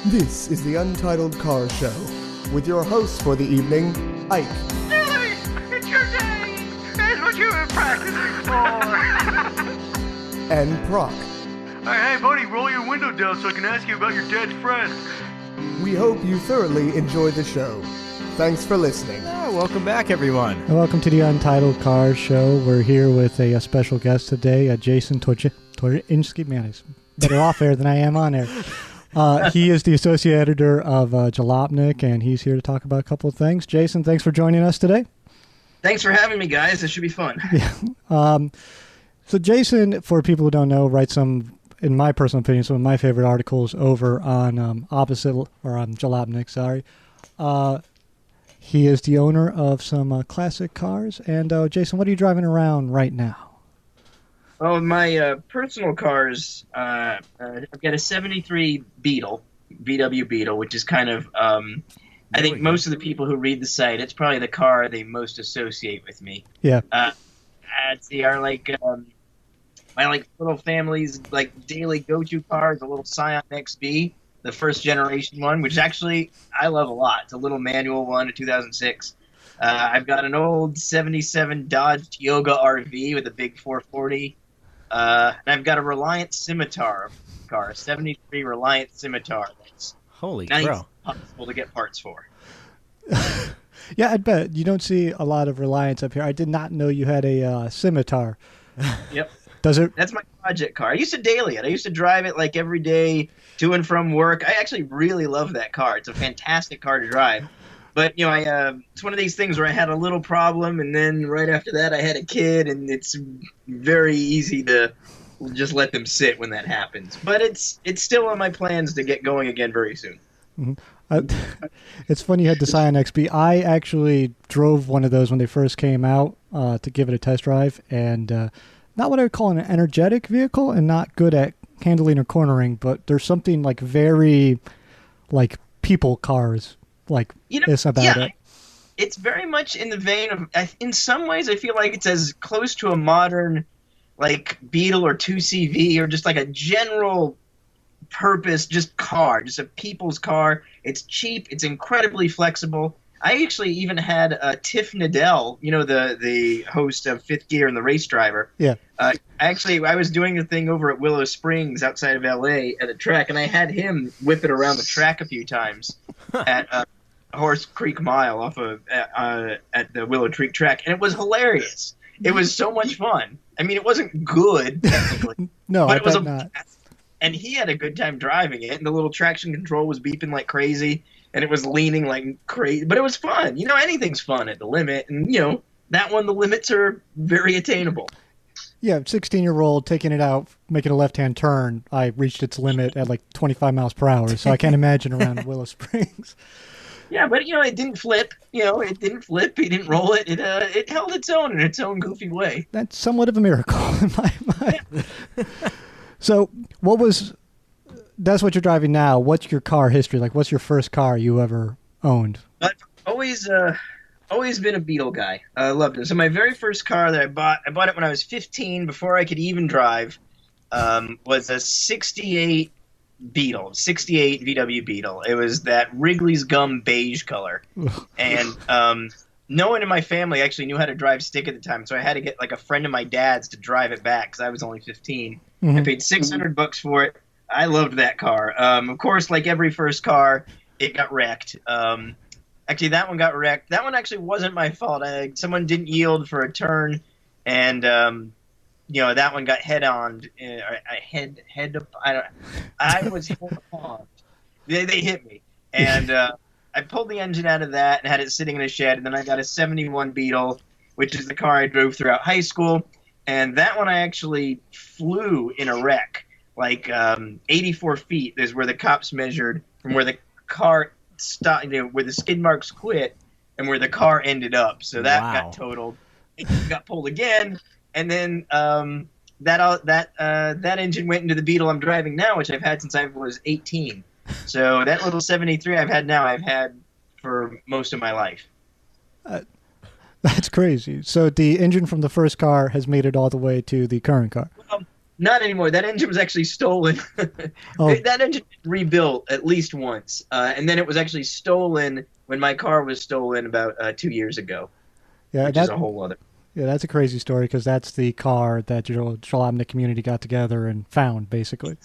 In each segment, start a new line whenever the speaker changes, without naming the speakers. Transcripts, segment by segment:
This is the Untitled Car Show, with your hosts for the evening, Ike.
Billy, it's your day! That's what you've been practicing for!
And Proc.
Hey, buddy, roll your window down so I can ask you about your dad's friend.
We hope you thoroughly enjoyed the show. Thanks for listening.
Welcome back, everyone.
And welcome to the Untitled Car Show. We're here with a special guest today, Jason Torchinsky. Man, he's better off air than I am on air. He is the associate editor of Jalopnik, and he's here to talk about a couple of things. Jason, thanks for joining us today.
Thanks for having me, guys. This should be fun.
Yeah. So Jason, for people who don't know, writes some, in my personal opinion, some of my favorite articles over on Jalopnik. Sorry. He is the owner of some classic cars. And Jason, what are you driving around right now?
Well, my personal cars, I've got a 73 Beetle, VW Beetle, which is kind of, I think most of the people who read the site, it's probably the car they most associate with me.
Yeah.
They are like, my little family's daily go-to car is a little Scion XB, the first generation one, which actually I love a lot. It's a little manual one, a 2006. I've got an old 77 Dodge Tioga RV with a big 440. And I've got a Reliant Scimitar car, a 73 Reliant Scimitar. That's
Holy
nice,
crow.
possible to get parts for.
Yeah, I bet. You don't see a lot of Reliance up here. I did not know you had a Scimitar.
Yep.
Does it?
That's my project car. I used to daily it. I used to drive it every day to and from work. I actually really love that car. It's a fantastic car to drive. But, it's one of these things where I had a little problem, and then right after that I had a kid, and it's very easy to just let them sit when that happens. But it's still on my plans to get going again very soon.
Mm-hmm. It's funny you had the Scion XB. I actually drove one of those when they first came out to give it a test drive, and not what I would call an energetic vehicle and not good at handling or cornering, but there's something very people cars. It's about it.
It's very much in the vein of, in some ways, I feel like it's as close to a modern, Beetle or 2CV or just a general purpose, just car, just a people's car. It's cheap. It's incredibly flexible. I actually even had Tiff Needell, the host of Fifth Gear and the race driver.
Yeah.
I was doing a thing over at Willow Springs outside of L.A. at a track, and I had him whip it around the track a few times at Horse Creek Mile off of at the Willow Creek track, and it was hilarious. It was so much fun. I mean, it wasn't good technically,
no,
but
I
it was
bet not.
And he had a good time driving it, and the little traction control was beeping like crazy, and it was leaning like crazy. But it was fun. Anything's fun at the limit, and that one, the limits are very attainable.
Yeah, 16-year-old taking it out, making a left-hand turn. I reached its limit at 25 miles per hour, so I can't imagine around Willow Springs.
Yeah, but it didn't flip. It didn't flip. He didn't roll it. It held its own in its own goofy way.
That's somewhat of a miracle in my mind. Yeah. So, that's what you're driving now. What's your car history? What's your first car you ever owned?
I've always been a Beetle guy. I loved it. So my very first car that I bought it when I was 15, before I could even drive, was a 68 Beetle, 68 VW Beetle. It was that Wrigley's Gum beige color. And no one in my family actually knew how to drive stick at the time, so I had to get a friend of my dad's to drive it back because I was only 15. Mm-hmm. I paid $600 for it. I loved that car. Of course, like every first car, it got wrecked. Actually, that one got wrecked. That one actually wasn't my fault. Someone didn't yield for a turn, and that one got head-on. I was head-on. They hit me, and I pulled the engine out of that and had it sitting in a shed. And then I got a 71 Beetle, which is the car I drove throughout high school. And that one I actually flew in a wreck, 84 feet is where the cops measured from where the car stopped, where the skid marks quit and where the car ended up. So that got totaled. It got pulled again, and then that engine went into the Beetle I'm driving now, which I've had since I was 18. So that little 73 I've had for most of my life.
That's crazy. So the engine from the first car has made it all the way to the current car.
Well, Not anymore. That engine was actually stolen.
Oh.
That engine was rebuilt at least once, and then it was actually stolen when my car was stolen about 2 years ago.
Yeah,
which is a whole other.
Yeah, that's a crazy story because that's the car that your Jalopnik community got together and found, basically.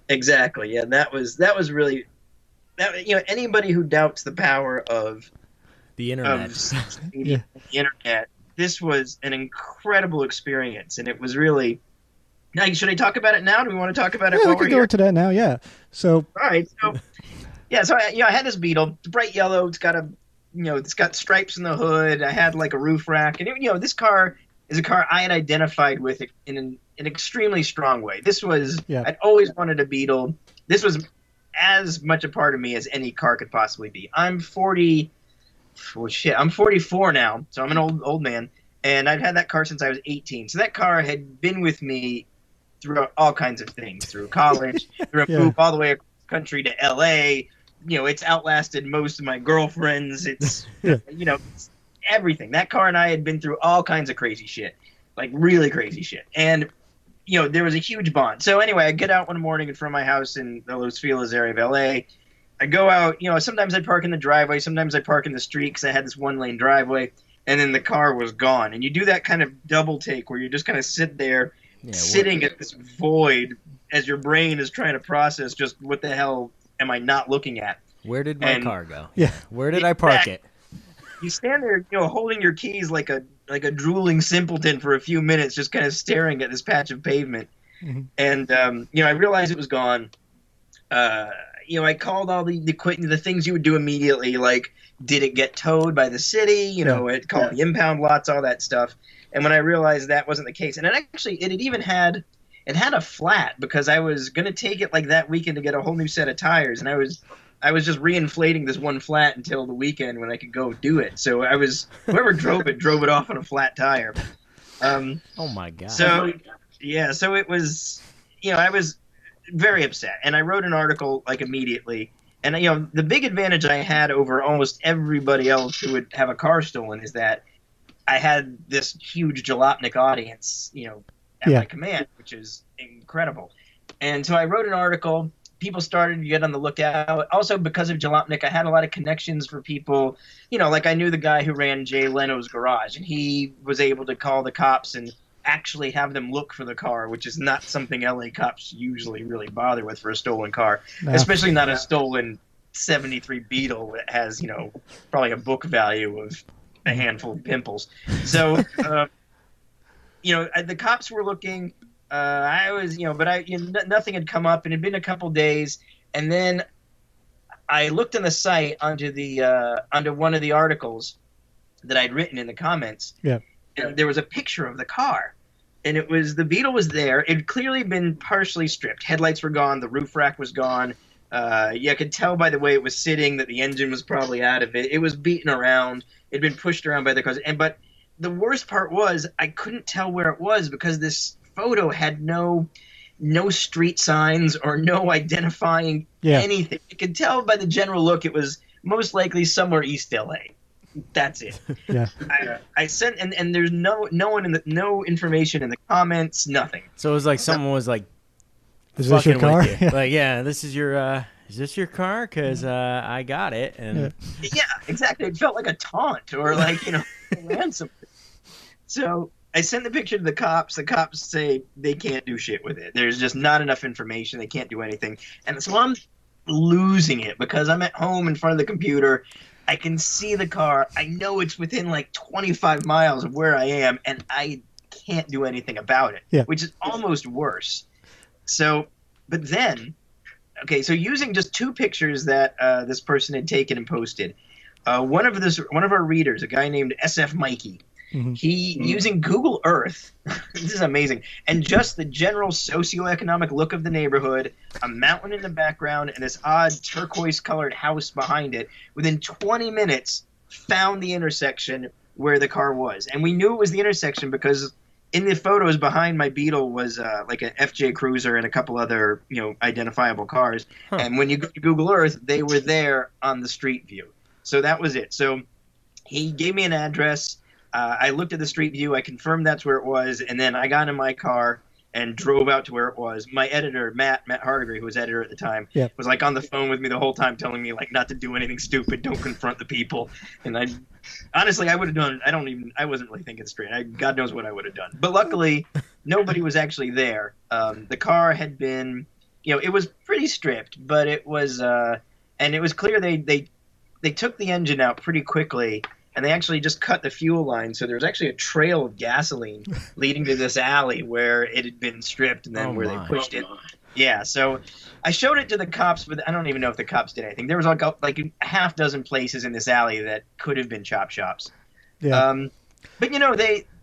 Exactly. Yeah, that was really anybody who doubts the power of
the internet,
the internet, this was an incredible experience, and it was really. Now, should I talk about it now? Do we want to talk about it?
Yeah,
while
we could
we're
go
here?
into that now. Yeah. So.
All right. So, yeah. So I had this Beetle, it's bright yellow. It's got it's got stripes in the hood. I had like a roof rack, and this car is a car I had identified with in an extremely strong way. This was I'd always wanted a Beetle. This was as much a part of me as any car could possibly be. I'm 40. Well, shit, I'm 44 now, so I'm an old man, and I've had that car since I was 18. So that car had been with me through all kinds of things, through college, through a move all the way across the country to L.A. It's outlasted most of my girlfriends. It's, it's everything. That car and I had been through all kinds of crazy shit, like really crazy shit. And, there was a huge bond. So anyway, I get out one morning in front of my house in the Los Feliz area of L.A. I go out, sometimes I'd park in the driveway, sometimes I'd park in the street because I had this one-lane driveway, and then the car was gone. And you do that kind of double take where you just kind of sit there, sitting at this void as your brain is trying to process just what the hell am I not looking at.
Where did my car go?
Yeah.
Where did I park it?
You stand there, holding your keys like a drooling simpleton for a few minutes, just kind of staring at this patch of pavement. Mm-hmm. And I realized it was gone. I called all the things you would do immediately, like did it get towed by the city? It called the impound lots, all that stuff. And when I realized that wasn't the case, and it had a flat because I was going to take it like that weekend to get a whole new set of tires, and I was just reinflating this one flat until the weekend when I could go do it. So whoever drove it off on a flat tire.
Oh my God.
So it was, I was very upset, and I wrote an article like immediately. And the big advantage I had over almost everybody else who would have a car stolen is that I had this huge Jalopnik audience, at my command, which is incredible. And so I wrote an article. People started to get on the lookout. Also, because of Jalopnik, I had a lot of connections for people. Like I knew the guy who ran Jay Leno's garage, and he was able to call the cops and actually have them look for the car, which is not something LA cops usually really bother with for a stolen car, especially not a stolen 73 Beetle that has, probably a book value of a handful of pimples. So, the cops were looking. I was, but nothing had come up, and it had been a couple days, and then I looked on the site under one of the articles that I'd written in the comments. Yeah. And there was a picture of the car, and the Beetle was there. It had clearly been partially stripped. Headlights were gone. The roof rack was gone. I could tell by the way it was sitting that the engine was probably out of it. It was beaten around. It had been pushed around by the cars. But the worst part was I couldn't tell where it was because this photo had no street signs or no identifying anything. You could tell by the general look it was most likely somewhere East LA. That's it. Yeah. I sent and there's no information in the comments, nothing.
So it was like someone was like,
"Is this your car?"
Yeah. Like, yeah, this is your. Is this your car? Because I got it. And
yeah, exactly. It felt like a taunt or like ransom. So I sent the picture to the cops. The cops say they can't do shit with it. There's just not enough information. They can't do anything. And so I'm losing it because I'm at home in front of the computer. I can see the car. I know it's within like 25 miles of where I am, and I can't do anything about it, which is almost worse. So, but then, okay, so using just two pictures that this person had taken and posted, one of our readers, a guy named SF Mikey, he using Google Earth, this is amazing, and just the general socioeconomic look of the neighborhood, a mountain in the background, and this odd turquoise-colored house behind it, within 20 minutes, found the intersection where the car was. And we knew it was the intersection because in the photos behind my Beetle was like an FJ Cruiser and a couple other identifiable cars. Huh. And when you go to Google Earth, they were there on the street view. So that was it. So he gave me an address. I looked at the street view. I confirmed that's where it was, and then I got in my car, and drove out to where it was. My editor, Matt Hardigree, who was editor at the time, was like on the phone with me the whole time telling me like not to do anything stupid, don't confront the people. And I honestly, I would have done, I wasn't really thinking straight. God knows what I would have done. But luckily, nobody was actually there. The car had been, it was pretty stripped, but it was, and it was clear they took the engine out pretty quickly. And they actually just cut the fuel line, so there was actually a trail of gasoline leading to this alley where it had been stripped, and then they pushed it. Yeah, so I showed it to the cops, but I don't even know if the cops did anything. There was like a half dozen places in this alley that could have been chop shops. Yeah. But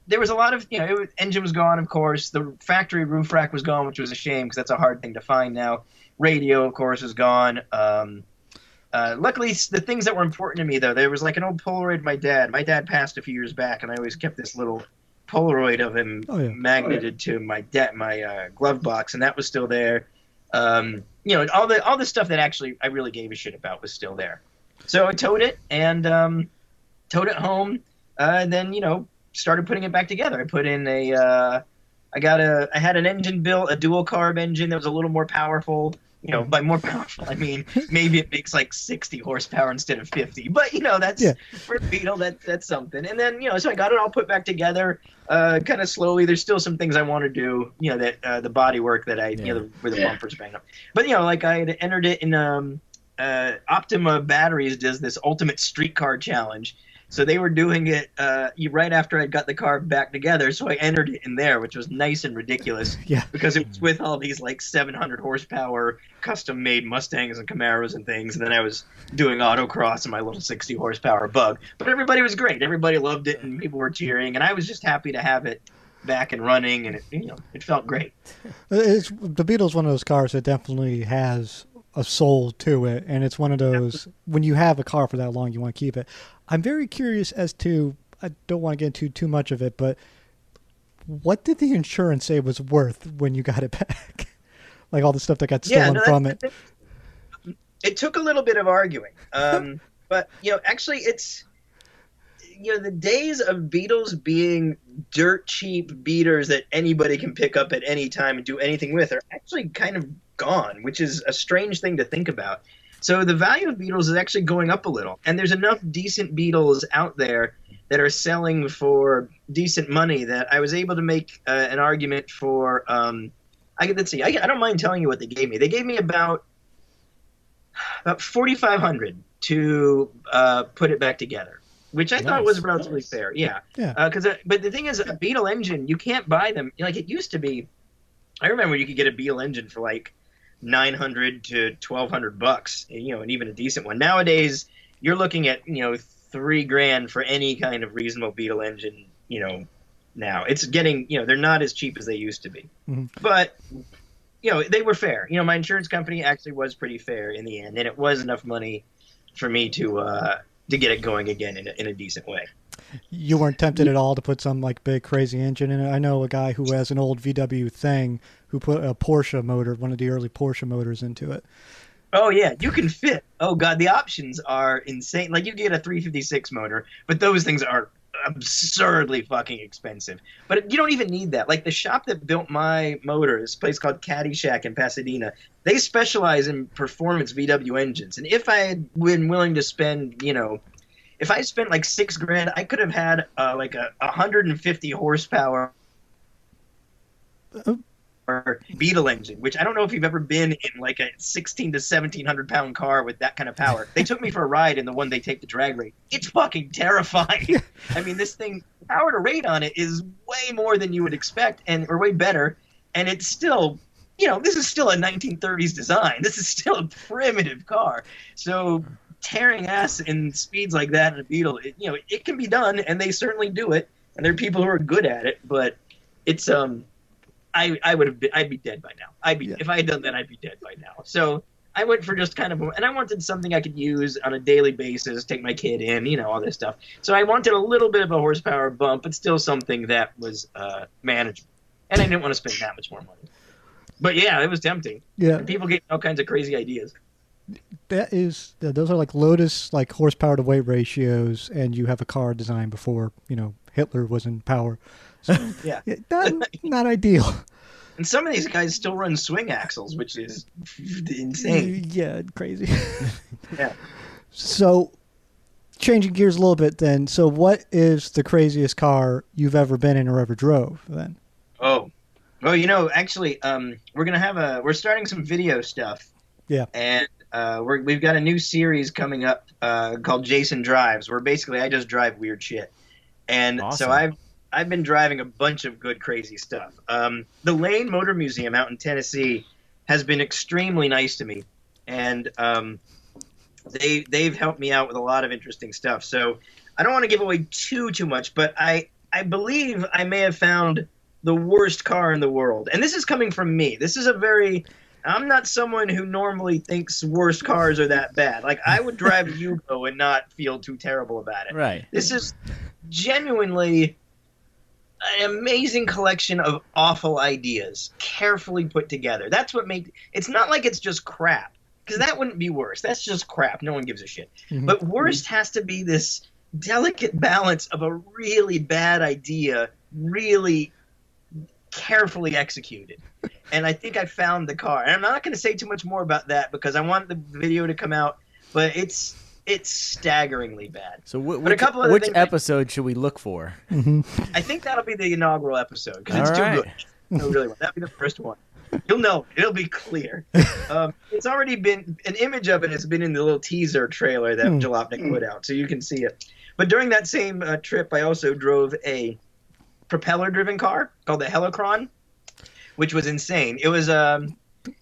there was a lot of engine was gone, of course. The factory roof rack was gone, which was a shame because that's a hard thing to find now. Radio, of course, was gone. Luckily, the things that were important to me, though, there was like an old Polaroid of my dad. My dad passed a few years back, and I always kept this little Polaroid of him magneted to my glove box, and that was still there. All the stuff that actually I really gave a shit about was still there. So I towed it and towed it home, and then started putting it back together. I put in I had an engine built, a dual carb engine that was a little more powerful. By more powerful, I mean maybe it makes like 60 horsepower instead of 50. But that's for a Beetle. That's something. And then so I got it all put back together, kind of slowly. There's still some things I want to do. That the body work that where the bumpers bang up. But like I had entered it in Optima Batteries does this Ultimate Street Car Challenge. So they were doing it right after I got the car back together, so I entered it in there, which was nice and ridiculous. Because it was with all these like 700 horsepower custom-made Mustangs and Camaros and things, and then I was doing autocross in my little 60 horsepower Bug. But everybody was great. Everybody loved it, and people were cheering, and I was just happy to have it back and running, and it felt great.
The Beetle's one of those cars that definitely has a soul to it, and it's one of those when you have a car for that long, you want to keep it. I'm very curious as to, I don't want to get into too much of it, but what did the insurance say was worth when you got it back? Like all the stuff that got stolen from it.
It took a little bit of arguing, but actually it's the days of Beetles being dirt cheap beaters that anybody can pick up at any time and do anything with are actually kind of gone, which is a strange thing to think about. So the value of Beetles is actually going up a little, and there's enough decent Beetles out there that are selling for decent money that I was able to make an argument for. Let's see, I don't mind telling you what they gave me. They gave me about $4,500 to put it back together, which I thought was relatively fair. Yeah. But the thing is, a Beetle engine, you can't buy them like it used to be. I remember you could get a Beetle engine for like $900 to $1,200, and even a decent one. Nowadays, you're looking at $3,000 for any kind of reasonable Beetle engine. Now it's getting they're not as cheap as they used to be, but they were fair. My insurance company actually was pretty fair in the end, and it was enough money for me to get it going again in a decent way.
You weren't tempted at all to put some like big crazy engine in it? I know a guy who has an old VW thing who put a Porsche motor, one of the early Porsche motors, into it.
Oh yeah, you can fit. Oh god, the options are insane. Like you get a 356 motor, but those things are absurdly fucking expensive. But you don't even need that. Like the shop that built my motor, this place called Caddyshack in Pasadena, they specialize in performance VW engines. And if I had been willing to spend, if I spent like $6,000, I could have had like a 150 horsepower Beetle engine, which I don't know if you've ever been in like a 16 to 1,700 pound car with that kind of power. They took me for a ride in the one they take to drag race. It's fucking terrifying. I mean, this thing, power to rate on it is way more than you would expect, or way better. And it's still, this is still a 1930s design. This is still a primitive car. So tearing ass in speeds like that in a Beetle, it can be done, and they certainly do it. And there are people who are good at it, but it's I'd be dead by now. If I had done that, I'd be dead by now. So I went for just kind of, and I wanted something I could use on a daily basis, take my kid in, all this stuff. So I wanted a little bit of a horsepower bump, but still something that was manageable. And I didn't want to spend that much more money. But yeah, it was tempting. Yeah, and people get all kinds of crazy ideas.
Those are like Lotus, like horsepower to weight ratios, and you have a car designed before Hitler was in power. So, yeah, not ideal.
And some of these guys still run swing axles, which is insane.
Yeah, crazy.
Yeah.
So, changing gears a little bit then. So, what is the craziest car you've ever been in or ever drove then?
Oh, well, actually, we're starting some video stuff.
Yeah.
And we've got a new series coming up called Jason Drives, where basically I just drive weird shit. And
Awesome.
so I've been driving a bunch of good, crazy stuff. The Lane Motor Museum out in Tennessee has been extremely nice to me, and they've helped me out with a lot of interesting stuff. So I don't want to give away too much, but I believe I may have found the worst car in the world, and this is coming from me. This is I'm not someone who normally thinks worst cars are that bad. Like, I would drive a Yugo and not feel too terrible about it.
Right.
This is genuinely an amazing collection of awful ideas, carefully put together. That's what makes it's not like it's just crap, because that wouldn't be worse. That's just crap. No one gives a shit.
Mhm.
But worst has to be this delicate balance of a really bad idea, really carefully executed. And I think I found the car. And I'm not going to say too much more about that because I want the video to come out, but it's staggeringly bad.
So
But a couple other
which
things
episode should we look for?
I think that'll be the inaugural episode because it's
All
too
right.
good. No, really, that'll be the first one. You'll know. It'll be clear. It's already been an image of it has been in the little teaser trailer that Jalopnik put out, so you can see it. But during that same trip, I also drove a propeller-driven car called the Helicron, which was insane. It was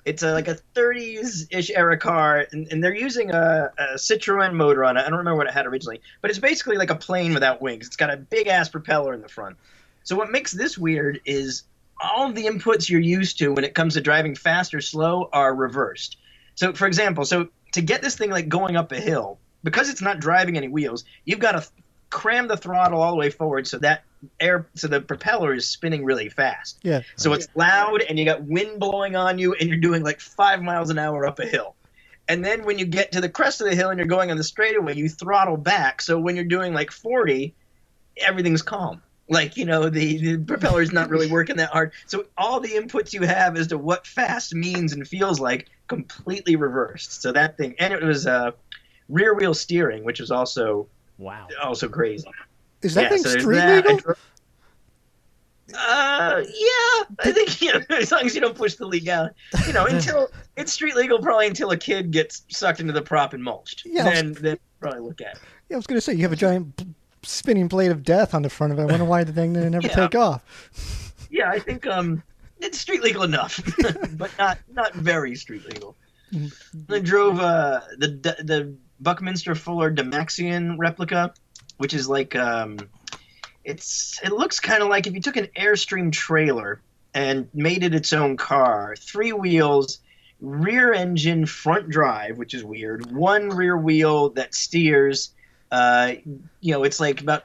it's like a 30s-ish era car, and they're using a Citroen motor on it. I don't remember what it had originally, but it's basically like a plane without wings. It's got a big-ass propeller in the front. So what makes this weird is all of the inputs you're used to when it comes to driving fast or slow are reversed. So, for example, to get this thing like going up a hill, because it's not driving any wheels, you've got to cram the throttle all the way forward so the propeller is spinning really fast.
Yeah.
So it's loud and you got wind blowing on you and you're doing like 5 miles an hour up a hill. And then when you get to the crest of the hill and you're going on the straightaway, you throttle back. So when you're doing like 40, everything's calm. Like, the propeller is not really working that hard. So all the inputs you have as to what fast means and feels like completely reversed. So that thing, and it was rear wheel steering, which was also crazy.
Is that thing
so there's
street
that.
legal?
Yeah, I think as long as you don't push the legality, until it's street legal, probably until a kid gets sucked into the prop and mulched.
Yeah,
then probably look at it.
Yeah, I was going to say, you have a giant spinning blade of death on the front of it. I wonder why the thing didn't ever take off.
Yeah, I think it's street legal enough, but not very street legal. I drove the Buckminster Fuller Demaxian replica, which is like it looks kind of like if you took an Airstream trailer and made it its own car, 3 wheels, rear engine, front drive, which is weird, 1 rear wheel that steers. It's like about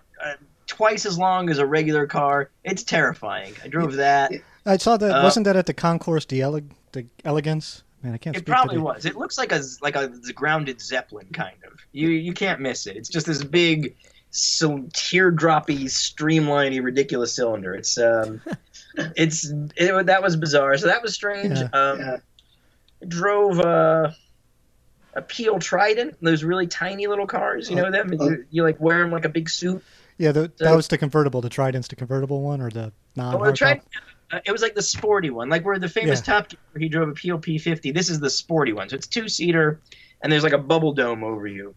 twice as long as a regular car. It's terrifying. I drove that.
I saw that. Wasn't that at the Concourse Elegance? Man, I can't.
It
speak
probably
today.
was. It looks like a grounded Zeppelin kind of. You can't miss it. It's just this big, teardroppy, streamliney, ridiculous cylinder. It's that was bizarre. So that was strange.
Yeah.
I drove a Peel Trident. Those really tiny little cars. You know them. You like wear them like a big suit.
Yeah, that was the convertible. The Trident's the convertible one, or the non-hardtop?
It was like the sporty one, like where the famous Top Gear, where he drove a Peel P50. This is the sporty one, so it's 2-seater, and there's like a bubble dome over you.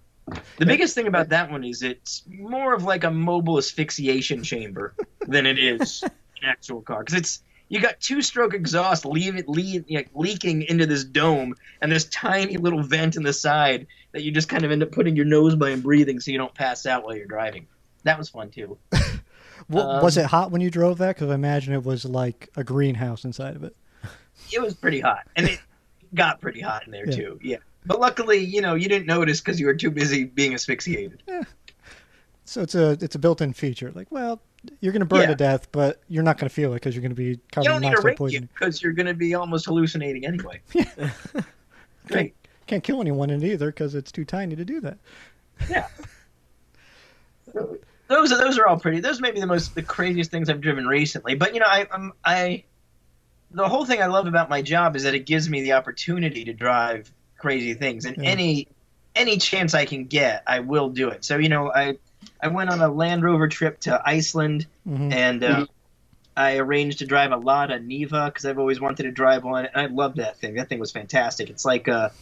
The biggest thing about that one is it's more of like a mobile asphyxiation chamber than it is an actual car, because you got 2-stroke exhaust leaking into this dome, and this tiny little vent in the side that you just kind of end up putting your nose by and breathing so you don't pass out while you're driving. That was fun too.
Was it hot when you drove that? Because I imagine it was like a greenhouse inside of it.
It was pretty hot, and it got pretty hot in there too. Yeah, but luckily, you didn't notice because you were too busy being asphyxiated.
Yeah. So it's a built-in feature. Like, well, you're going to burn to death, but you're not going to feel it because you're going to be covered in oxide poisoning.
Because you're going to be almost hallucinating anyway. Great.
Can't kill anyone in it either because it's too tiny to do that.
Yeah. Those are all pretty. Those may be the craziest things I've driven recently. But I the whole thing I love about my job is that it gives me the opportunity to drive crazy things, and any chance I can get, I will do it. So I went on a Land Rover trip to Iceland, and I arranged to drive a Lada Niva because I've always wanted to drive one. And I loved that thing. That thing was fantastic. It's like a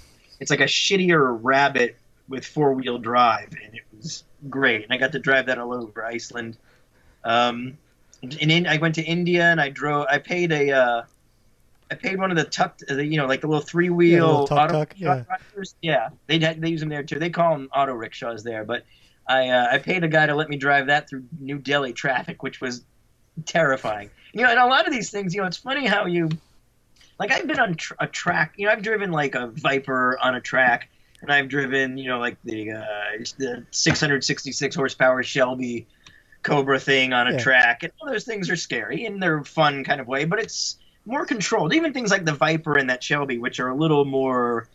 shittier Rabbit with 4-wheel drive, and it was great. And I got to drive that all over Iceland. I went to India, and I paid one of the like the little 3-wheel auto drivers. Yeah, they use them there too. They call them auto rickshaws there. But I paid a guy to let me drive that through New Delhi traffic, which was terrifying. And a lot of these things, it's funny how I've been on a track. I've driven like a Viper on a track, and I've driven like the 666 horsepower Shelby Cobra thing on a track, and all those things are scary and they're fun kind of way, but it's more controlled. Even things like the Viper and that Shelby, which are a little more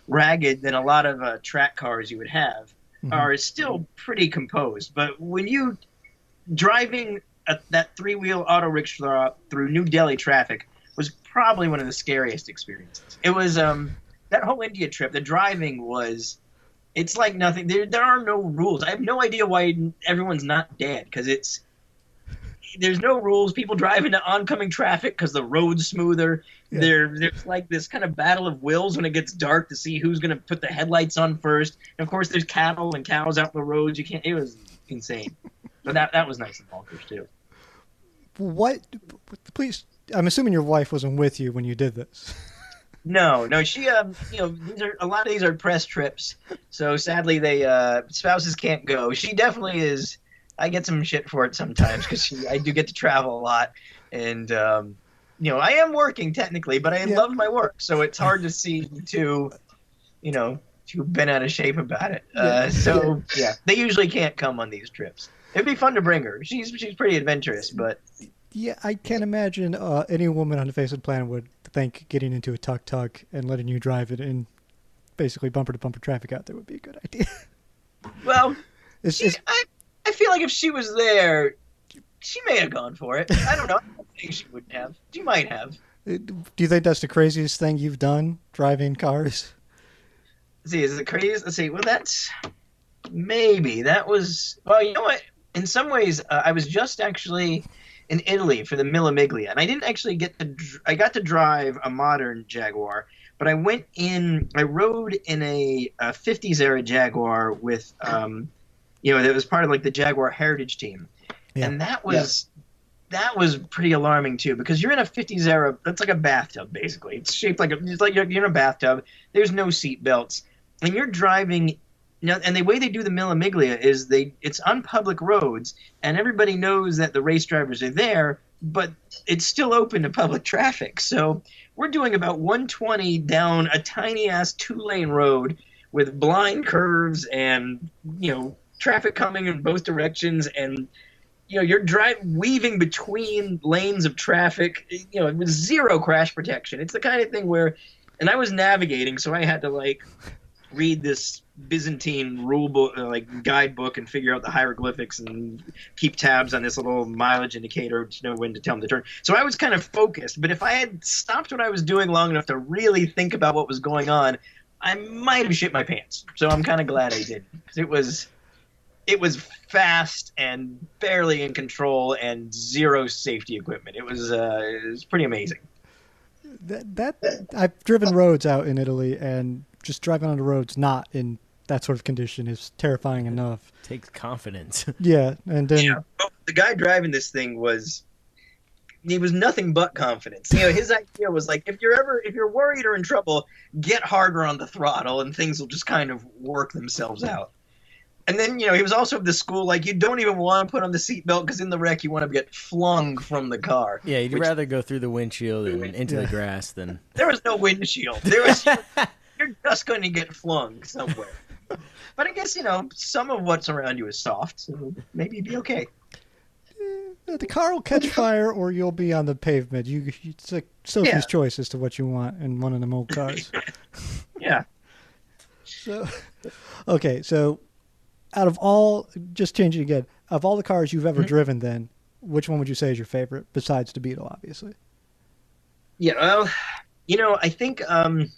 ragged than a lot of track cars you would have, are still pretty composed. But when you driving that 3-wheel auto rickshaw through New Delhi traffic was probably one of the scariest experiences. It was that whole India trip. The driving was. It's like nothing. There are no rules. I have no idea why everyone's not dead, because there's no rules. People drive into oncoming traffic because the road's smoother. Yeah. There's like this kind of battle of wills when it gets dark to see who's going to put the headlights on first. And of course, there's cattle and cows out in the roads. It was insane. But that was nice and bonkers too.
Please, I'm assuming your wife wasn't with you when you did this.
No, she, a lot of these are press trips, so sadly spouses can't go. She definitely is. I get some shit for it sometimes because I do get to travel a lot, and I am working technically, but I love my work, so it's hard to see too bent out of shape about it. They usually can't come on these trips. It'd be fun to bring her. She's pretty adventurous, but.
Yeah, I can't imagine any woman on the face of the planet would think getting into a tuk-tuk and letting you drive it in basically bumper-to-bumper traffic out there would be a good idea. Well,
I feel like if she was there, she may have gone for it. I don't know. I don't think she wouldn't have. She might have.
Do you think that's the craziest thing you've done, driving cars?
Let's see, is it crazy? Let's see. Well, that was, well, you know what? In some ways, I was just actually in Italy for the Mille Miglia, and I didn't actually I got to drive a modern Jaguar, but I rode in a 50s era Jaguar with, that was part of like the Jaguar heritage team. Yeah. And that was pretty alarming too, because you're in a 50s era, that's like a bathtub basically. It's shaped like you're in a bathtub. There's no seat belts, and you're driving. And the way they do the Mille Miglia is it's on public roads, and everybody knows that the race drivers are there, but it's still open to public traffic. So we're doing about 120 down a tiny-ass 2-lane road with blind curves and, traffic coming in both directions, and, you're weaving between lanes of traffic, with zero crash protection. It's the kind of thing where – and I was navigating, so I had to, read this Byzantine rule book, guidebook, and figure out the hieroglyphics and keep tabs on this little mileage indicator to know when to tell them to turn. So I was kind of focused, but if I had stopped what I was doing long enough to really think about what was going on, I might have shit my pants. So I'm kind of glad I didn't, because it was fast and barely in control and zero safety equipment. It was pretty amazing.
I've driven roads out in Italy, and just driving on the roads not in that sort of condition is terrifying enough.
Takes confidence.
Yeah, and then
the guy driving this thing was nothing but confidence. His idea was like, if you're worried or in trouble, get harder on the throttle and things will just kind of work themselves out. And then, he was also of the school, you don't even want to put on the seatbelt because in the wreck you want to get flung from the car.
Yeah, you'd rather go through the windshield and into the grass than...
There was no windshield. You're just going to get flung somewhere. But I guess, some of what's around you is soft, so maybe you'd be okay.
The car will catch fire or you'll be on the pavement. It's like Sophie's choice as to what you want in one of them old cars.
Yeah.
So out of all, just changing again, of all the cars you've ever driven then, which one would you say is your favorite, besides the Beetle, obviously?
Yeah, well, I think in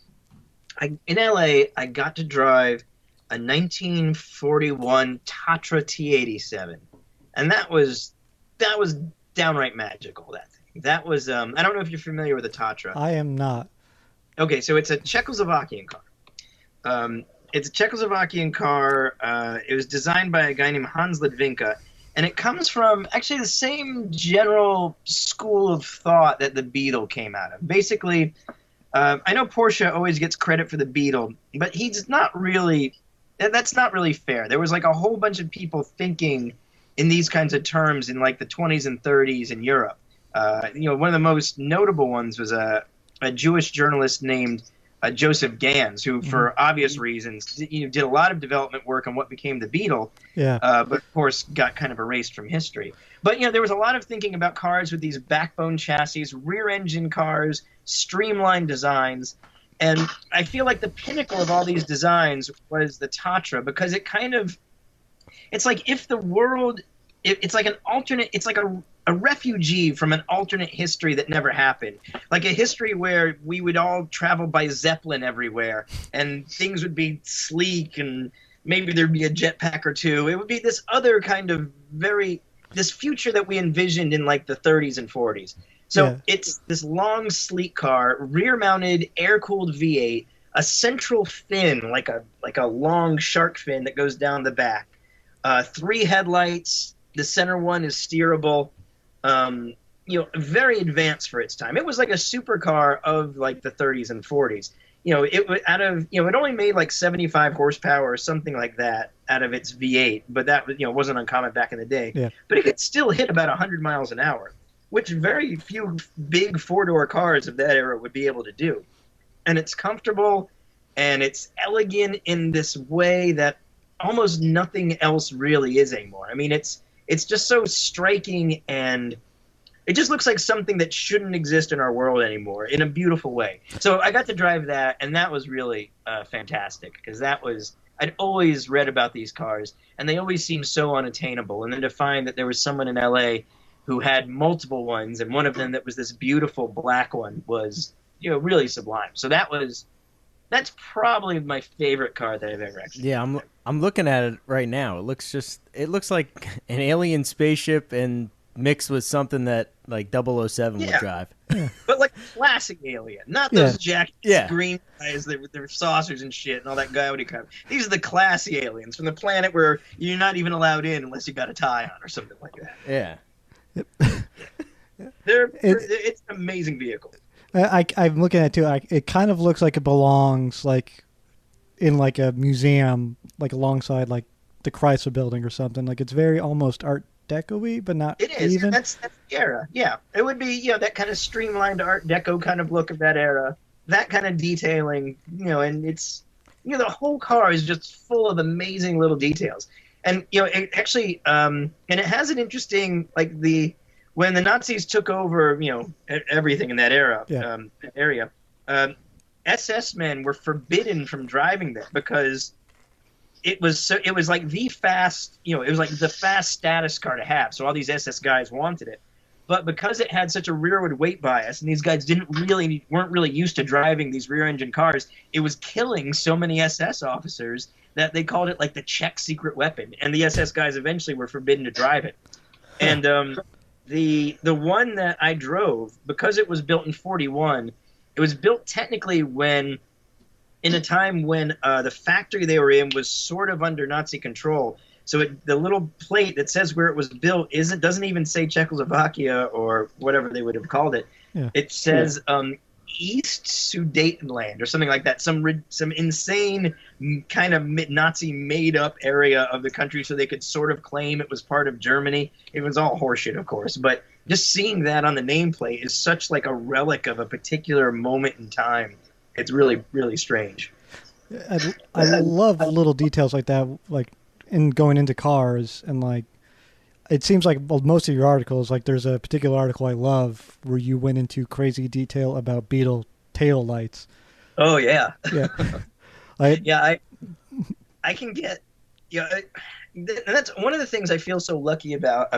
LA, I got to drive a 1941 Tatra T87, and that was downright magical. That thing. That was I don't know if you're familiar with a Tatra.
I am not.
Okay, so it's a Czechoslovakian car. It's a Czechoslovakian car. It was designed by a guy named Hans Ledvinka, and it comes from actually the same general school of thought that the Beetle came out of. Basically, I know Porsche always gets credit for the Beetle, but he's not really. That's not really fair. There was like a whole bunch of people thinking in these kinds of terms in like the 20s and 30s in Europe. One of the most notable ones was a Jewish journalist named Joseph Gans, who, for obvious reasons, did a lot of development work on what became the Beetle, but of course got kind of erased from history. But there was a lot of thinking about cars with these backbone chassis, rear-engine cars, streamlined designs, and I feel like the pinnacle of all these designs was the Tatra, because it's like if the world, it's like an alternate, it's like a refugee from an alternate history that never happened. Like a history where we would all travel by Zeppelin everywhere and things would be sleek and maybe there'd be a jetpack or two. It would be this other kind of this future that we envisioned in like the 30s and 40s. So it's this long, sleek car, rear-mounted, air-cooled V8, a central fin, like a long shark fin that goes down the back, 3 headlights. The center one is steerable. Very advanced for its time. It was like a supercar of like the 30s and 40s. It only made like 75 horsepower or something like that out of its V8, but that wasn't uncommon back in the day.
Yeah.
But it could still hit about 100 miles an hour, which very few big 4-door cars of that era would be able to do. And it's comfortable and it's elegant in this way that almost nothing else really is anymore. I mean, it's just so striking, and it just looks like something that shouldn't exist in our world anymore in a beautiful way. So I got to drive that, and that was really fantastic, because I'd always read about these cars, and they always seemed so unattainable. And then to find that there was someone in L.A. who had multiple ones, and one of them that was this beautiful black one was really sublime. So that's probably my favorite car that I've ever actually.
Yeah, I'm looking at it right now. It looks like an alien spaceship and mixed with something that like 007 would drive.
But like classic alien, not those jackets, green guys with their saucers and shit and all that gaudy kind. These are the classy aliens from the planet where you're not even allowed in unless you got a tie on or something like that.
Yeah.
It's an amazing vehicle.
I'm looking at it too. It kind of looks like it belongs like in like a museum, like alongside like the Chrysler Building or something. Like it's very almost Art Deco-y, but not
it is.
even.
That's the era. Yeah, it would be that kind of streamlined Art Deco kind of look of that era. That kind of detailing, and it's the whole car is just full of amazing little details. And it actually and it has an interesting when the Nazis took over, everything in that area, SS men were forbidden from driving there because it was like the fast, it was like the fast status car to have. So all these SS guys wanted it, but because it had such a rearward weight bias, and these guys weren't really used to driving these rear-engine cars, it was killing so many SS officers that they called it like the Czech secret weapon, and the SS guys eventually were forbidden to drive it. And the one that I drove, because it was built in 41, it was built technically in a time when the factory they were in was sort of under Nazi control. So the little plate that says where it was built doesn't even say Czechoslovakia or whatever they would have called it. Yeah. It says East Sudetenland or something like that. Some insane kind of Nazi made-up area of the country so they could sort of claim it was part of Germany. It was all horseshit, of course. But just seeing that on the nameplate is such like a relic of a particular moment in time. It's really, really strange.
I love little details like that, like in going into cars, and like it seems like most of your articles, like there's a particular article I love where you went into crazy detail about Beetle tail lights.
Oh yeah,
yeah,
I can get and that's one of the things I feel so lucky about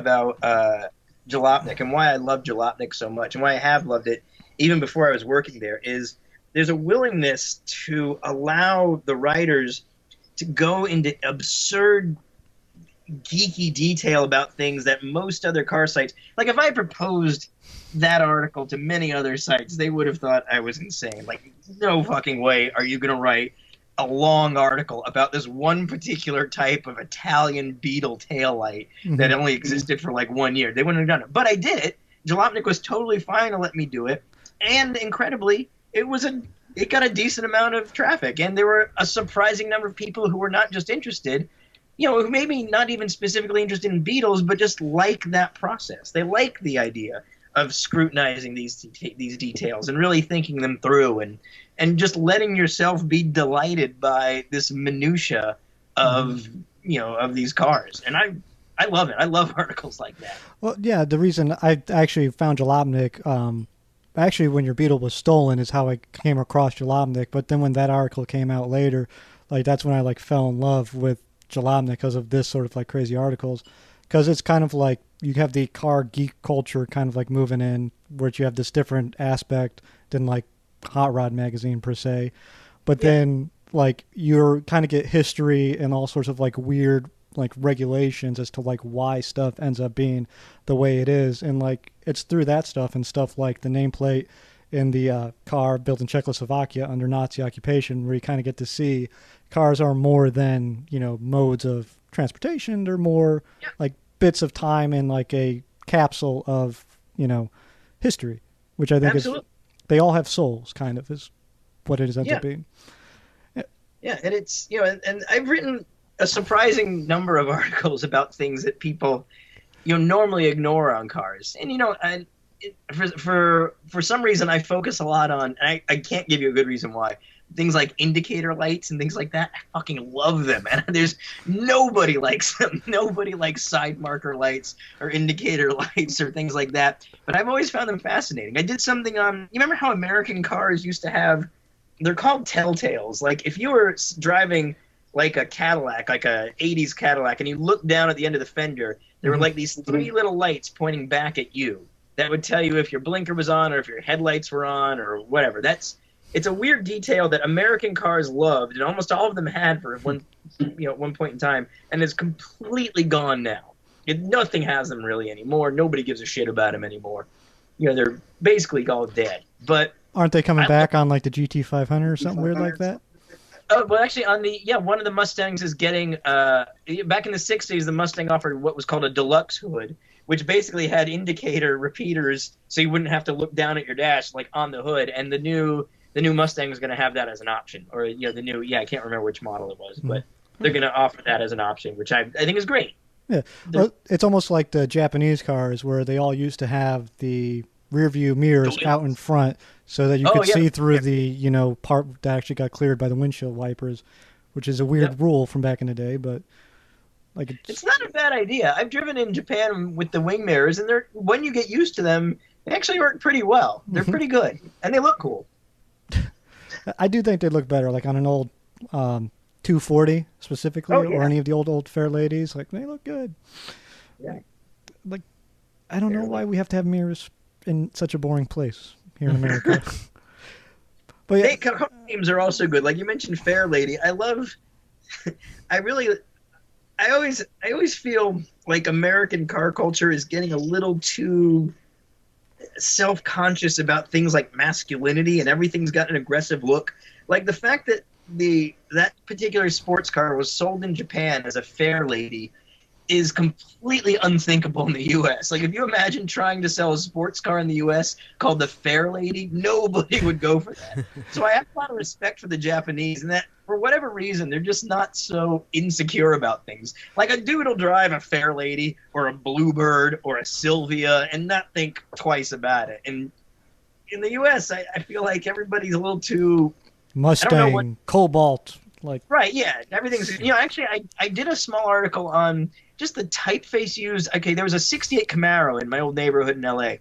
Jalopnik, and why I love Jalopnik so much, and why I have loved it, even before I was working there, is there's a willingness to allow the writers to go into absurd, geeky detail about things that most other car sites, like if I proposed that article to many other sites, they would have thought I was insane. Like, no fucking way are you going to write a long article about this one particular type of Italian Beetle taillight that only existed for like 1 year. They wouldn't have done it. But I did it. Jalopnik was totally fine to let me do it. And incredibly, it got a decent amount of traffic. And there were a surprising number of people who were not just interested, who maybe not even specifically interested in Beetles, but just like that process. They like the idea of scrutinizing these details and really thinking them through and just letting yourself be delighted by this minutia of of these cars. And I love it. I love articles like that.
Well, yeah, the reason I actually found Jalopnik, actually when your Beetle was stolen is how I came across Jalopnik. But then when that article came out later, like that's when I like fell in love with Jalopnik because of this sort of like crazy articles. Because it's kind of like you have the car geek culture kind of like moving in, where you have this different aspect than like Hot Rod magazine per se. But then like you're kind of get history and all sorts of like weird like regulations as to like why stuff ends up being the way it is. And like it's through that stuff and stuff like the nameplate in the car built in Czechoslovakia under Nazi occupation, where you kind of get to see cars are more than, modes of transportation. They're more like bits of time in like a capsule of, history, which I think is, they all have souls kind of is what it ends up being.
Yeah. And it's, and I've written a surprising number of articles about things that people, normally ignore on cars. And, for some reason I focus a lot on, and I can't give you a good reason why, things like indicator lights and things like that. I fucking love them, and there's nobody likes them. Nobody likes side marker lights or indicator lights or things like that. But I've always found them fascinating. I did something on, you remember how American cars used to have, they're called telltales. Like if you were driving like a Cadillac, like a 80s Cadillac, and you look down at the end of the fender, there were like these three little lights pointing back at you that would tell you if your blinker was on or if your headlights were on or whatever. It's a weird detail that American cars loved, and almost all of them had for one point in time, and it's completely gone now. Nothing has them really anymore. Nobody gives a shit about them anymore. They're basically all dead. But
aren't they coming back on like the GT500 or something weird like that?
Oh, well, actually, one of the Mustangs is getting back in the 60s, the Mustang offered what was called a Deluxe Hood, which basically had indicator repeaters, so you wouldn't have to look down at your dash like on the hood. And the new Mustang is going to have that as an option, or I can't remember which model it was, but they're going to offer that as an option, which I think is great. Yeah,
well, it's almost like the Japanese cars where they all used to have the rear view mirrors out in front so that you could see through the part that actually got cleared by the windshield wipers, which is a weird rule from back in the day, but like
it's not a bad idea. I've driven in Japan with the wing mirrors, and when you get used to them, they actually work pretty well. They're pretty good, and they look cool.
I do think they look better, like on an old 240 specifically, or any of the old fair ladies. Like they look good. Yeah. Like I don't know why we have to have mirrors in such a boring place here in America. But yeah,
car names are also good. Like you mentioned, Fair Lady. I always feel like American car culture is getting a little too self-conscious about things like masculinity, and everything's got an aggressive look. Like the fact that that particular sports car was sold in Japan as a Fair Lady is completely unthinkable in the U.S. Like if you imagine trying to sell a sports car in the U.S. called the Fair Lady, nobody would go for that. So I have a lot of respect for the Japanese, and that for whatever reason they're just not so insecure about things. Like a dude will drive a Fair Lady or a Bluebird or a Sylvia and not think twice about it. And in the U.S., I feel like everybody's a little too
Mustang, Cobalt, like
right, yeah. Everything's actually I did a small article on just the typeface used. Okay, there was a 68 Camaro in my old neighborhood in LA.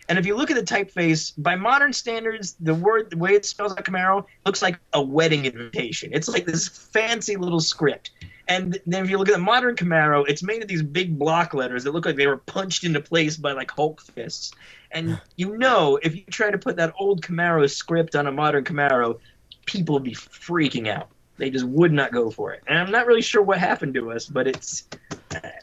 And if you look at the typeface, by modern standards, the way it spells out Camaro looks like a wedding invitation. It's like this fancy little script. And then if you look at the modern Camaro, it's made of these big block letters that look like they were punched into place by like Hulk fists. And if you try to put that old Camaro script on a modern Camaro, people would be freaking out. They just would not go for it. And I'm not really sure what happened to us, but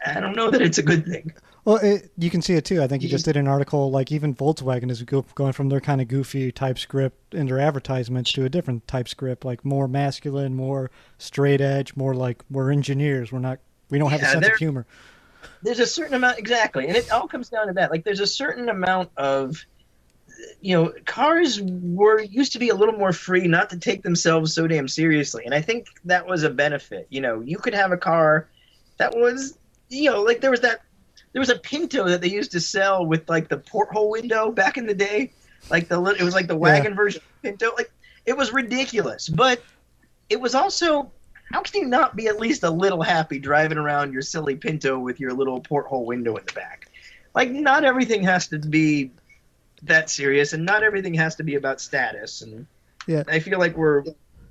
I don't know that it's a good thing.
Well, you can see it too. I think you just did an article, like even Volkswagen is going from their kind of goofy TypeScript in their advertisements to a different TypeScript, like more masculine, more straight edge, more like we're engineers. We don't have a sense of humor.
There's a certain amount, exactly, and it all comes down to that. Like, there's a certain amount of, cars used to be a little more free, not to take themselves so damn seriously, and I think that was a benefit. You could have a car that was, like there was a Pinto that they used to sell with like the porthole window back in the day, like it was like the wagon version of Pinto. Like, it was ridiculous, but it was also, how can you not be at least a little happy driving around your silly Pinto with your little porthole window in the back? Like, not everything has to be that serious, and not everything has to be about status. And I feel like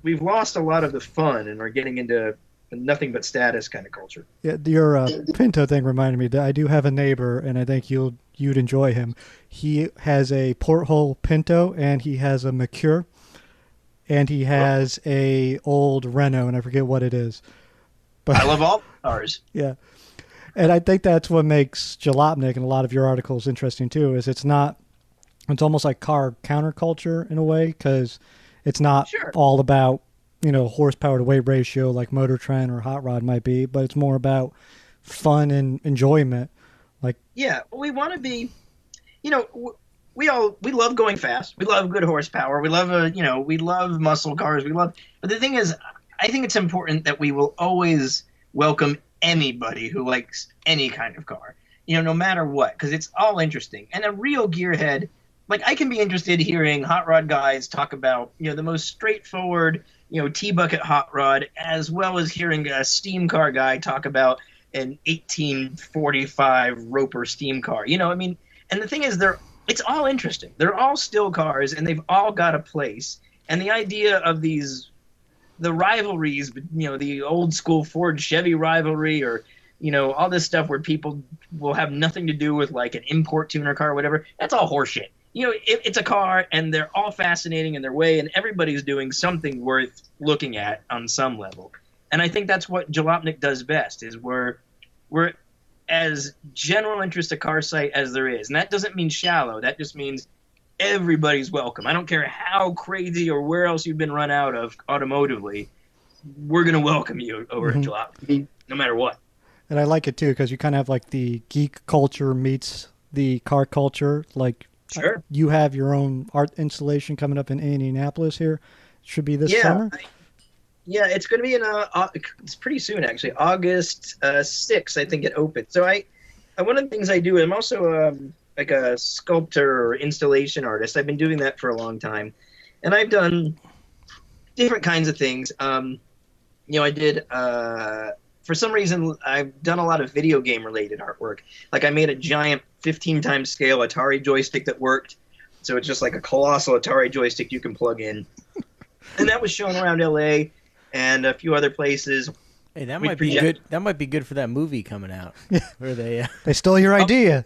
we've lost a lot of the fun and are getting into nothing but status kind of culture.
Yeah, your Pinto thing reminded me that I do have a neighbor, and I think you'd enjoy him. He has a porthole Pinto, and he has a Mercure, and he has a old Renault, and I forget what it is. But
I love all cars.
Yeah, and I think that's what makes Jalopnik and a lot of your articles interesting too. Is it's almost like car counterculture in a way, because it's not all about horsepower to weight ratio like Motor Trend or Hot Rod might be, but it's more about fun and enjoyment. Like,
we want to be, we love going fast. We love good horsepower. We love we love muscle cars. But the thing is, I think it's important that we will always welcome anybody who likes any kind of car, no matter what, because it's all interesting. And a real gearhead, like, I can be interested hearing hot rod guys talk about, the most straightforward, T-bucket hot rod, as well as hearing a steam car guy talk about an 1845 Roper steam car. And the thing is, it's all interesting. They're all still cars, and they've all got a place. And the idea of the rivalries, the old school Ford Chevy rivalry, or all this stuff where people will have nothing to do with like an import tuner car or whatever, that's all horseshit. It's a car, and they're all fascinating in their way, and everybody's doing something worth looking at on some level. And I think that's what Jalopnik does best, is we're as general interest a car site as there is. And that doesn't mean shallow. That just means everybody's welcome. I don't care how crazy or where else you've been run out of automotively, we're going to welcome you over at Jalopnik, no matter what.
And I like it, too, because you kind of have like the geek culture meets the car culture. Like,
sure.
You have your own art installation coming up in Indianapolis here. It should be this summer.
It's going to be it's pretty soon, actually. August 6th, I think it opens. So one of the things I do, I'm also like a sculptor or installation artist. I've been doing that for a long time. And I've done different kinds of things. I did, for some reason, I've done a lot of video game related artwork. Like, I made a giant 15 times scale Atari joystick that worked. So it's just like a colossal Atari joystick you can plug in. And that was shown around LA and a few other places.
Hey, that might be good. That might be good for that movie coming out. Where they
stole your idea.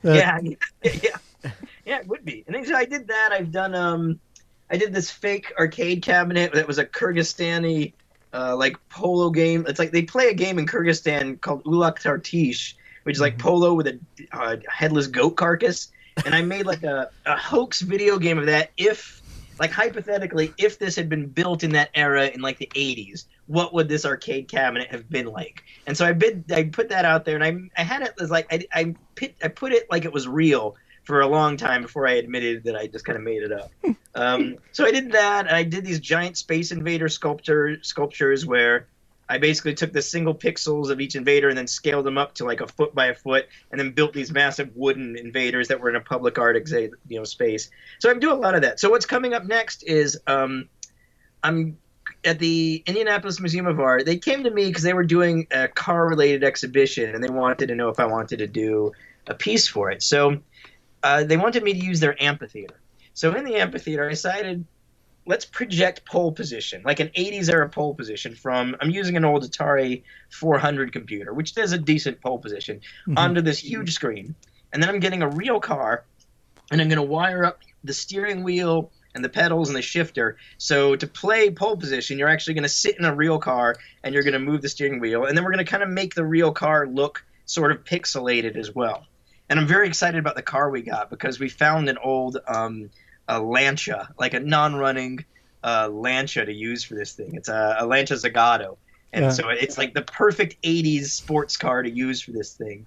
Yeah, it would be. And so I did that. I've done I did this fake arcade cabinet that was a Kyrgyzstani like polo game. It's like they play a game in Kyrgyzstan called Ulak Tartish, which is like polo with a headless goat carcass. And I made like a hoax video game of that. Hypothetically, if this had been built in that era in like the 80s, what would this arcade cabinet have been like? And so I put that out there, and I had it as like I put it like it was real for a long time before I admitted that I just kind of made it up. So I did that, and I did these giant Space Invader sculptures where I basically took the single pixels of each invader and then scaled them up to like a foot by a foot, and then built these massive wooden invaders that were in a public art space. So I'm doing a lot of that. So what's coming up next is I'm at the Indianapolis Museum of Art. They came to me because they were doing a car-related exhibition, and they wanted to know if I wanted to do a piece for it. So they wanted me to use their amphitheater. So in the amphitheater, I decided let's project pole position, like an 80s era pole position from, I'm using an old Atari 400 computer, which does a decent pole position, onto this huge screen. And then I'm getting a real car, and I'm going to wire up the steering wheel and the pedals and the shifter. So to play pole position, you're actually going to sit in a real car, and you're going to move the steering wheel. And then we're going to kind of make the real car look sort of pixelated as well. And I'm very excited about the car we got, because we found an old a Lancia, like a non-running Lancia to use for this thing. It's a Lancia Zagato, and so it's like the perfect 80s sports car to use for this thing.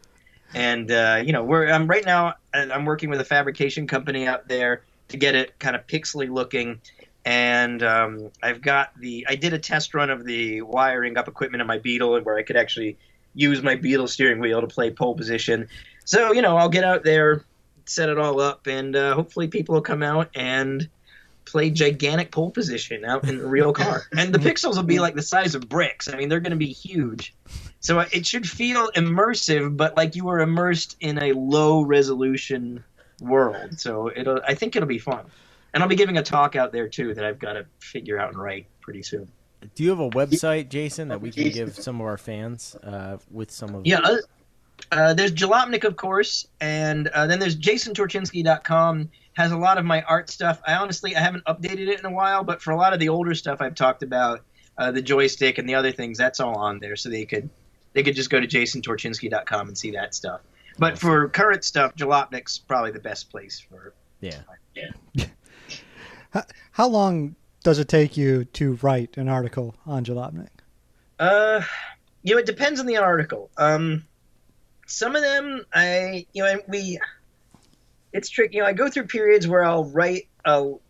And I'm right now, I'm working with a fabrication company out there to get it kind of pixely looking. And I did a test run of the wiring up equipment in my Beetle, where I could actually use my Beetle steering wheel to play pole position. So I'll get out there, set it all up, and hopefully people will come out and play gigantic pole position out in the real car. And the pixels will be like the size of bricks. I mean, they're going to be huge. So it should feel immersive, but like you were immersed in a low resolution world. So I think it'll be fun. And I'll be giving a talk out there too that I've got to figure out and write pretty soon.
Do you have a website, Jason, that we can give some of our fans with some of?
Yeah. There's Jalopnik, of course, and then there's jasontorchinsky.com. Has a lot of my art stuff. I haven't updated it in a while, but for a lot of the older stuff I've talked about, the joystick and the other things, that's all on there. So they could just go to jasontorchinsky.com and see that stuff. But for current stuff, Jalopnik's probably the best place for.
Yeah.
How long does it take you to write an article on Jalopnik?
It depends on the article. Some of them, it's tricky. I go through periods where I'll write,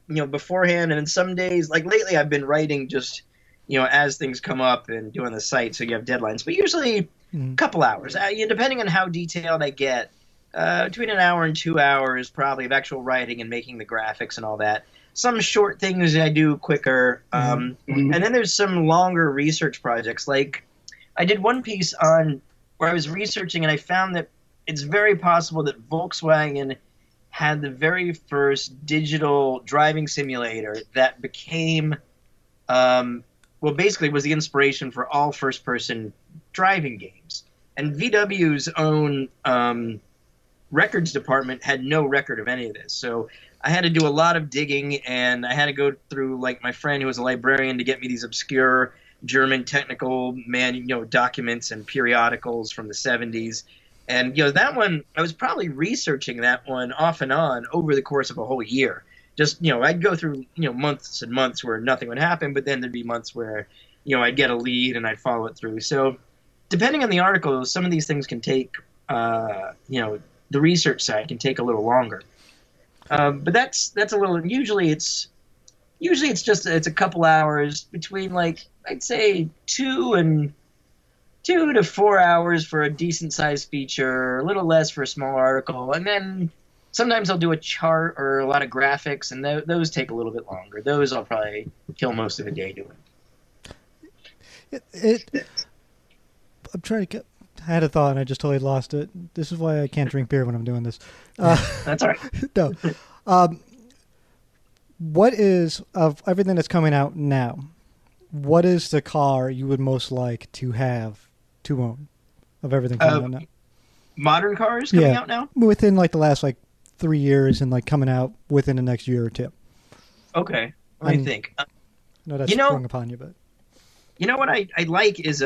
beforehand, and then some days, like lately, I've been writing just, as things come up and doing the site, so you have deadlines. But usually, a couple hours. Depending on how detailed I get, between an hour and 2 hours, probably, of actual writing and making the graphics and all that. Some short things I do quicker, and then there's some longer research projects. Like, I did one piece on where I was researching, and I found that it's very possible that Volkswagen had the very first digital driving simulator that became, basically was the inspiration for all first-person driving games. And VW's own records department had no record of any of this. So I had to do a lot of digging, and I had to go through, like, my friend who was a librarian to get me these obscure German technical documents and periodicals from the 70s. And that one, I was probably researching that one off and on over the course of a whole year. Just I'd go through months and months where nothing would happen, but then there'd be months where I'd get a lead and I'd follow it through. So depending on the article, some of these things can take the research side can take a little longer. But that's a little. Usually it's a couple hours between, like, I'd say 2 to 4 hours for a decent sized feature, a little less for a small article, and then sometimes I'll do a chart or a lot of graphics, and those take a little bit longer. Those I'll probably kill most of the day doing.
I'm trying to get. I had a thought and I just totally lost it. This is why I can't drink beer when I'm doing this.
That's all right.
No. What is, of everything that's coming out now, what is the car you would most like to own of everything coming out now?
Modern cars coming out now?
Within like the last 3 years and coming out within the next year or two.
Okay. Let me think.
No, that's sprung upon you, but.
You know what I like is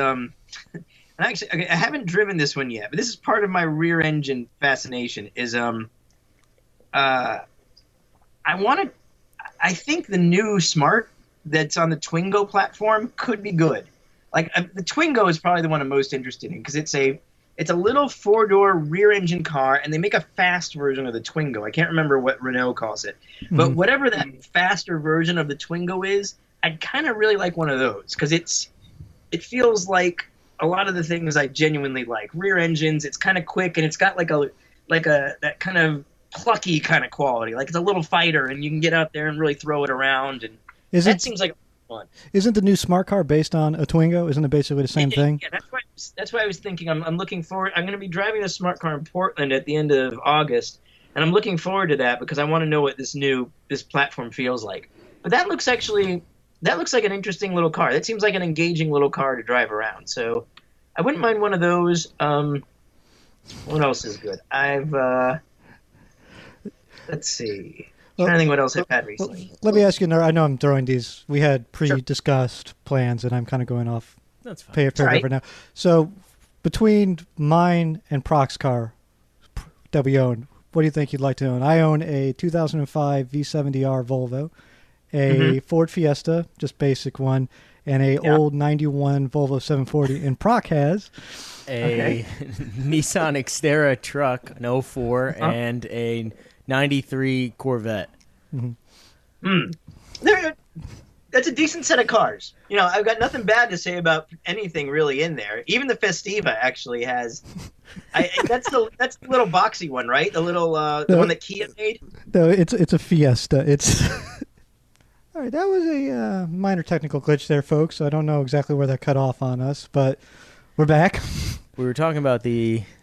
actually, I haven't driven this one yet, but this is part of my rear engine fascination. Is I think the new Smart that's on the Twingo platform could be good. Like, the Twingo is probably the one I'm most interested in, because it's a little 4-door rear engine car, and they make a fast version of the Twingo. I can't remember what Renault calls it, but whatever that faster version of the Twingo is, I'd kind of really like one of those, because it feels like a lot of the things I genuinely like. Rear engines, it's kind of quick, and it's got that kind of plucky kind of quality. Like, it's a little fighter, and you can get out there and really throw it around, and seems like fun.
Isn't the new Smart car based on a Twingo? Isn't it basically the same thing?
Yeah, that's why I was thinking. I'm looking forward. I'm going to be driving a Smart car in Portland at the end of August, and I'm looking forward to that because I want to know what this platform feels like. But that looks like an interesting little car. That seems like an engaging little car to drive around. So I wouldn't mind one of those. What else is good? Let's see. I'm trying to think what else I've had recently.
Let me ask you another. I know I'm throwing these. We had pre-discussed plans, and I'm kind of going off.
That's fine.
Paragraph right now. So between mine and Proc's car that we own, what do you think you'd like to own? I own a 2005 V70R Volvo, a Ford Fiesta, just basic one, and a old 91 Volvo 740. And Proc has
a Nissan Xterra truck, an 04, and a 93 Corvette.
That's a decent set of cars. You know, I've got nothing bad to say about anything really in there. Even the Festiva actually has. That's the little boxy one, right? The little the one that Kia made.
No, it's a Fiesta. It's all right. That was a minor technical glitch there, folks. So I don't know exactly where that cut off on us, but we're back.
We were talking about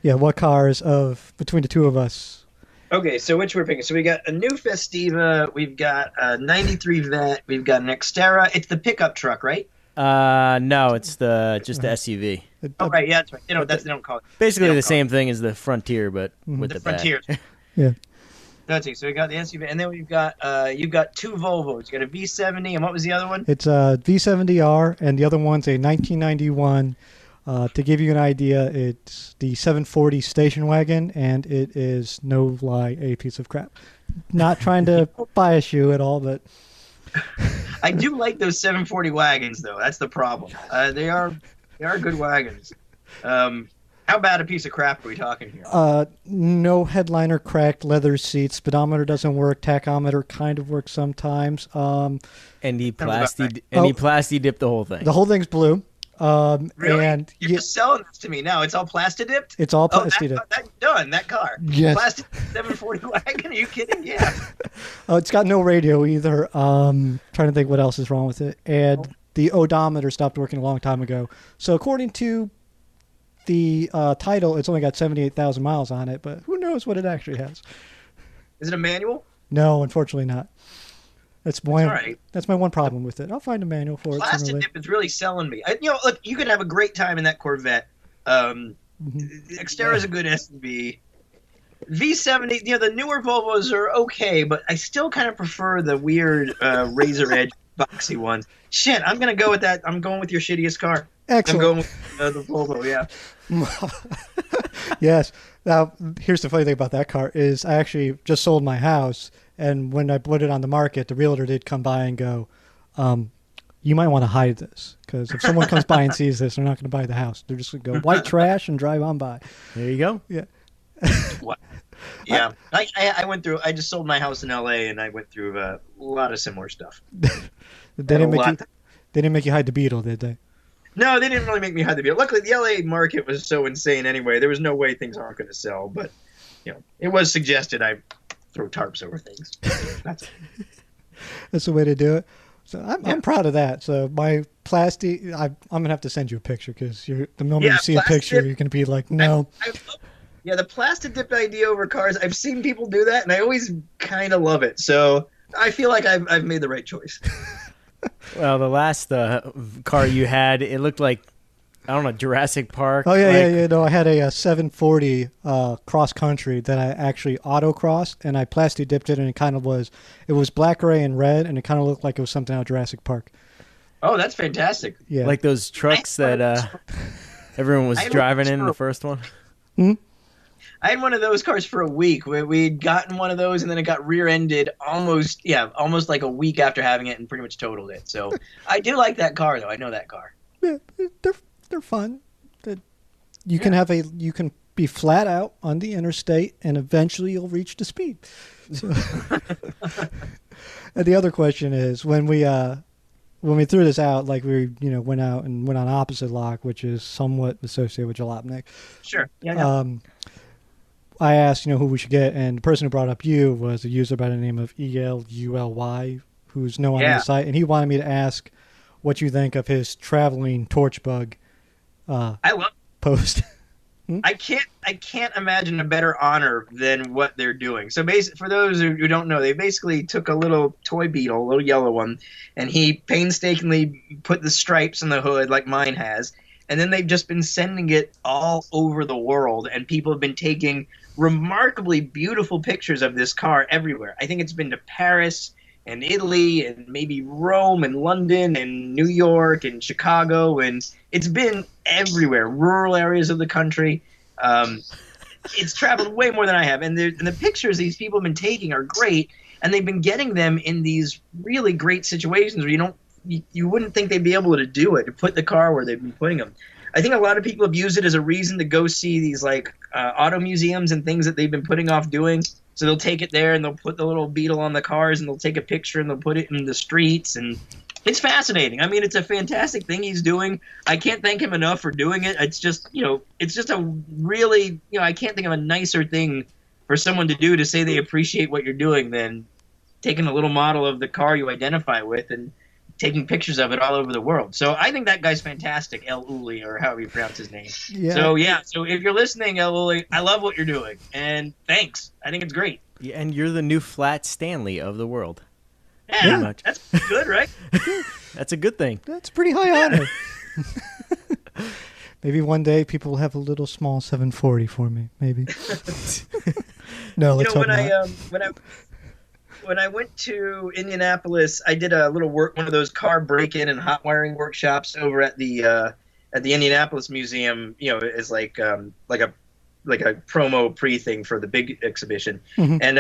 what cars of between the two of us.
Okay, so which we're picking? So we got a new Festiva, we've got a 93 Vet, we've got an Xterra. It's the pickup truck, right?
No, it's just the SUV.
Oh, right, yeah, that's right. They don't call it.
Basically the same thing as the Frontier, but with the
Frontier.
Yeah.
That's it. So we got the SUV, and then we've got you've got two Volvos. You got a V70, and what was the other one?
It's a V70R, and the other one's a 1991. To give you an idea, it's the 740 station wagon, and it is, no lie, a piece of crap. Not trying to bias you at all, but...
I do like those 740 wagons, though. That's the problem. They are good wagons. How bad a piece of crap are we talking here?
No headliner, cracked, leather seats, speedometer doesn't work, tachometer kind of works sometimes.
And he plasti dipped the whole thing.
The whole thing's blue.
Really?
And
You're just selling this to me now. It's all plasti dipped?
It's all plasti dipped.
That's done, that car.
Yes.
Plasti 740 wagon? Are you kidding? Yeah.
It's got no radio either. Trying to think what else is wrong with it. And the odometer stopped working a long time ago. So according to the title, it's only got 78,000 miles on it, but who knows what it actually has.
Is it a manual?
No, unfortunately not. That's
right.
That's my one problem with it. I'll find a manual for it.
Plasti dip is really selling me. Look, you could have a great time in that Corvette. Xterra is a good SUV. V70, the newer Volvos are okay, but I still kind of prefer the weird razor edge boxy ones. Shit, I'm gonna go with that. I'm going with your shittiest car.
Excellent.
I'm going with the Volvo. Yeah.
Yes. Now, here's the funny thing about that car is I actually just sold my house. And when I put it on the market, the realtor did come by and go, you might want to hide this. Because if someone comes by and sees this, they're not going to buy the house. They're just going to go white trash and drive on by.
There you go.
Yeah.
What? Yeah. I went through, I just sold my house in L.A. and I went through a lot of similar stuff.
They didn't make you hide the Beetle, did they?
No, they didn't really make me hide the Beetle. Luckily, the L.A. market was so insane anyway. There was no way things aren't going to sell. But, it was suggested I throw tarps over things.
That's the way to do it. So I'm proud of that. So my plastic, I'm gonna have to send you a picture because the moment you see a picture, you're gonna be like, no.
The plastic dip idea over cars. I've seen people do that, and I always kind of love it. So I feel like I've made the right choice.
Well, the last car you had, it looked like, I don't know, Jurassic Park.
Oh, yeah. No, I had a 740 cross country that I actually autocrossed, and I plastic dipped it, and it was black, gray, and red, and it kind of looked like it was something out of Jurassic Park.
Oh, that's fantastic.
Yeah. Like those trucks that everyone was driving in the first one.
I had one of those cars for a week. We'd gotten one of those, and then it got rear-ended almost like a week after having it and pretty much totaled it. So I do like that car, though. I know that car.
Yeah, they're fun. You can be flat out on the interstate, and eventually you'll reach the speed. So, and the other question is when we threw this out, like we went out and went on opposite lock, which is somewhat associated with Jalopnik.
Sure. Yeah.
I asked who we should get, and the person who brought up you was a user by the name of ELULY, who's on the site, and he wanted me to ask what you think of his traveling torch bug.
I love
post.
I can't imagine a better honor than what they're doing. So basically, for those who don't know, they basically took a little toy beetle, a little yellow one, and he painstakingly put the stripes on the hood like mine has, and then they've just been sending it all over the world, and people have been taking remarkably beautiful pictures of this car everywhere. I think it's been to Paris and Italy and maybe Rome and London and New York and Chicago, and it's been everywhere, rural areas of the country. It's traveled way more than I have, and the pictures these people have been taking are great, and they've been getting them in these really great situations where you wouldn't think they'd be able to do it, to put the car where they've been putting them. I think a lot of people have used it as a reason to go see these like auto museums and things that they've been putting off doing. So they'll take it there and they'll put the little beetle on the cars and they'll take a picture and they'll put it in the streets, and it's fascinating. I mean, it's a fantastic thing he's doing. I can't thank him enough for doing it. It's just, it's just a really, I can't think of a nicer thing for someone to do, to say they appreciate what you're doing, than taking a little model of the car you identify with and taking pictures of it all over the world. So I think that guy's fantastic, El Uli, or however you pronounce his name. Yeah. So if you're listening, El Uli, I love what you're doing, and thanks. I think it's great.
Yeah, and you're the new Flat Stanley of the world.
Yeah, much. That's good, right?
That's a good thing.
That's pretty high honor. Maybe one day people will have a little small 740 for me. Maybe. No, let's hope not.
When I went to Indianapolis, I did a little work, one of those car break-in and hot wiring workshops over at the Indianapolis Museum. As like a promo pre-thing for the big exhibition. Mm-hmm. And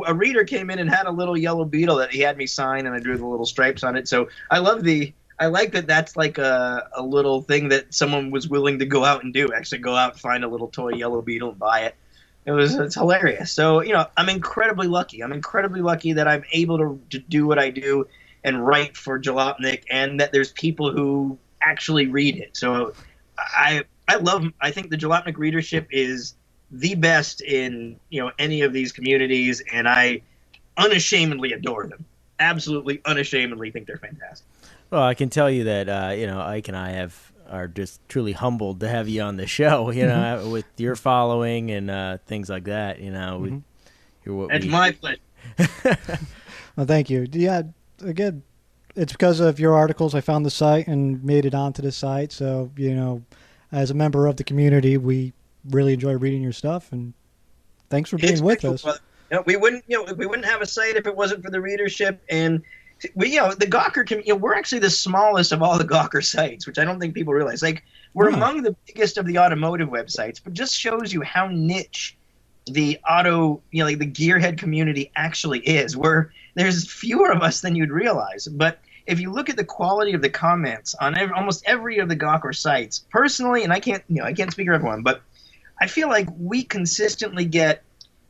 a reader came in and had a little yellow beetle that he had me sign, and I drew the little stripes on it. So I like that. That's like a little thing that someone was willing to go out and do. Actually, go out and find a little toy yellow beetle and buy it. It's hilarious. So, I'm incredibly lucky. I'm incredibly lucky that I'm able to do what I do and write for Jalopnik, and that there's people who actually read it. So I think the Jalopnik readership is the best in, any of these communities, and I unashamedly adore them. Absolutely unashamedly think they're fantastic.
Well, I can tell you that, Ike and I are just truly humbled to have you on the show, mm-hmm. With your following and things like that,
Mm-hmm. It's my pleasure.
Well, thank you. Yeah, again, it's because of your articles I found the site and made it onto the site. So, as a member of the community, we really enjoy reading your stuff, and thanks for being with us.
We wouldn't have a site if it wasn't for the readership, and the Gawker we're actually the smallest of all the Gawker sites, which I don't think people realize. Like, we're among the biggest of the automotive websites, but just shows you how niche the auto, like the gearhead community actually is. There's fewer of us than you'd realize. But if you look at the quality of the comments on almost every of the Gawker sites, personally, and I can't speak for everyone, but I feel like we consistently get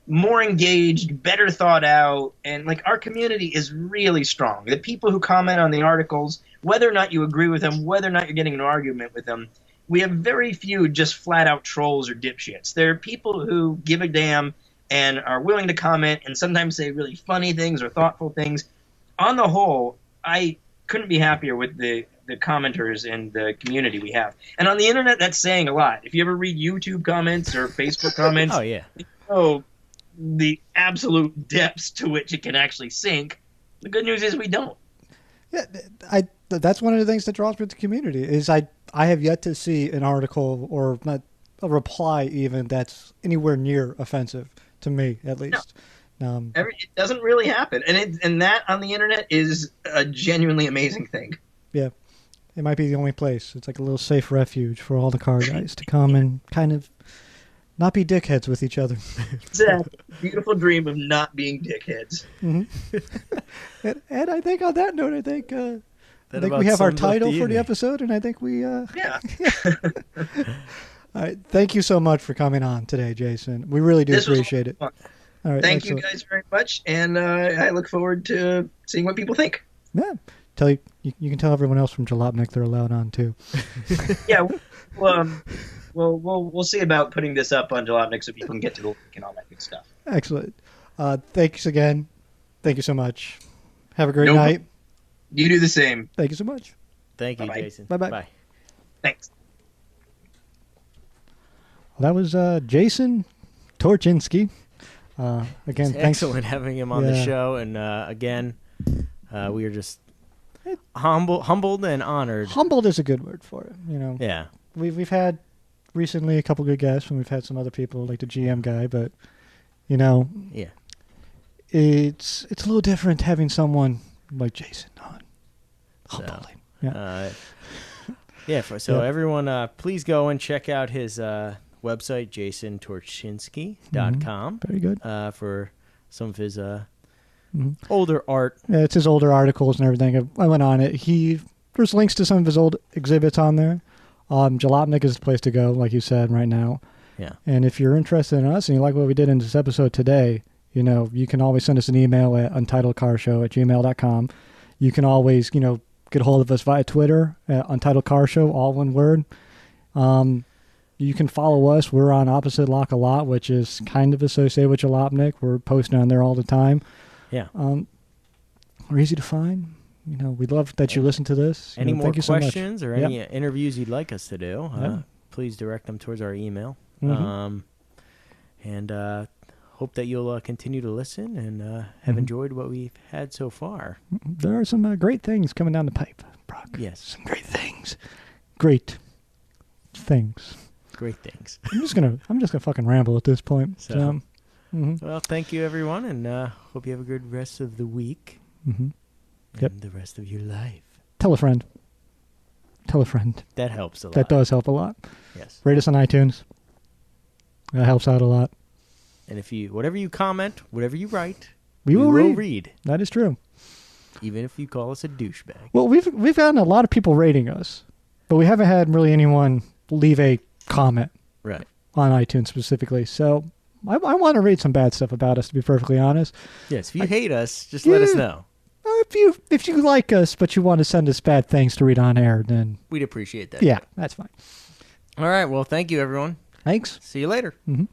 more engaged, better thought out, and like our community is really strong. The people who comment on the articles, whether or not you agree with them, whether or not you're getting an argument with them, we have very few just flat out trolls or dipshits. There are people who give a damn and are willing to comment and sometimes say really funny things or thoughtful things. On the whole, I couldn't be happier with the commenters and the community we have. And on the internet, that's saying a lot. If you ever read YouTube comments or Facebook comments,
oh yeah,
the absolute depths to which it can actually sink. The good news is we don't.
Yeah, that's one of the things that draws me to the community is I have yet to see an article or not a reply even that's anywhere near offensive to me, at least. No.
It doesn't really happen, and that on the internet is a genuinely amazing thing.
Yeah, it might be the only place. It's like a little safe refuge for all the car guys to come and kind of not be dickheads with each other.
It's a beautiful dream of not being dickheads.
Mm-hmm. and I think on that note, I think we have our title for the episode, and I think we...
Yeah.
All right. Thank you so much for coming on today, Jason. We really do appreciate it. All right,
Thank you guys very much, and I look forward to seeing what people think.
Yeah. You can tell everyone else from Jalopnik they're allowed on, too.
Yeah. We'll see about putting this up on Jalopnik so people can get to the link and all that good stuff.
Excellent. Thanks again. Thank you so much. Have a great night.
You do the same.
Thank you so much.
Thank you,
Bye-bye.
Jason.
Bye-bye.
Bye.
Thanks.
Well, that was Jason Torchinsky. Again,
It's
thanks.
excellent having him on the show. And again, we are just humbled and honored.
Humbled is a good word for it. You know.
Yeah.
We've had recently a couple good guests, and we've had some other people like the GM guy, but you know,
Yeah.
it's a little different having someone like Jason on. Humbly.
So everyone, please go and check out his website, jasontorchinsky.com.
Very good.
For some of his older art.
Yeah, it's his older articles and everything. I went on it. There's links to some of his old exhibits on there. Jalopnik is the place to go, like you said, right now.
Yeah.
And if you're interested in us and you like what we did in this episode today, you know, you can always send us an email at untitledcarshow@gmail.com. You can always, you know, get a hold of us via Twitter at Untitled Car Show, all one word. You can follow us. We're on Opposite Lock a Lot, which is kind of associated with Jalopnik. We're posting on there all the time.
Yeah.
We're easy to find. You know, we love that you listen to this.
Any more
thank you so
questions
much.
or any interviews you'd like us to do, please direct them towards our email.
Mm-hmm.
And hope that you'll continue to listen and have enjoyed what we've had so far.
There are some great things coming down the pipe, Brock.
Yes.
Some great things. Great things.
Great things.
I'm just gonna fucking ramble at this point.
So,
mhm.
Well, thank you, everyone, and hope you have a good rest of the week
Mhm.
and the rest of your life.
Tell a friend. Tell a friend.
That helps a lot.
That does help a lot.
Yes.
Rate us on iTunes. That helps out a lot.
And if whatever you comment, whatever you write,
We will
read.
That is true.
Even if you call us a douchebag.
Well, we've gotten a lot of people rating us, but we haven't had really anyone leave a comment
Right.
on iTunes specifically. So I want to read some bad stuff about us, to be perfectly honest.
Yes, if you hate us, just let us know.
If you like us, but you want to send us bad things to read on air, then
We'd appreciate that.
yeah, that's fine.
All right. Well, thank you, everyone.
Thanks.
See you later.
Mm-hmm.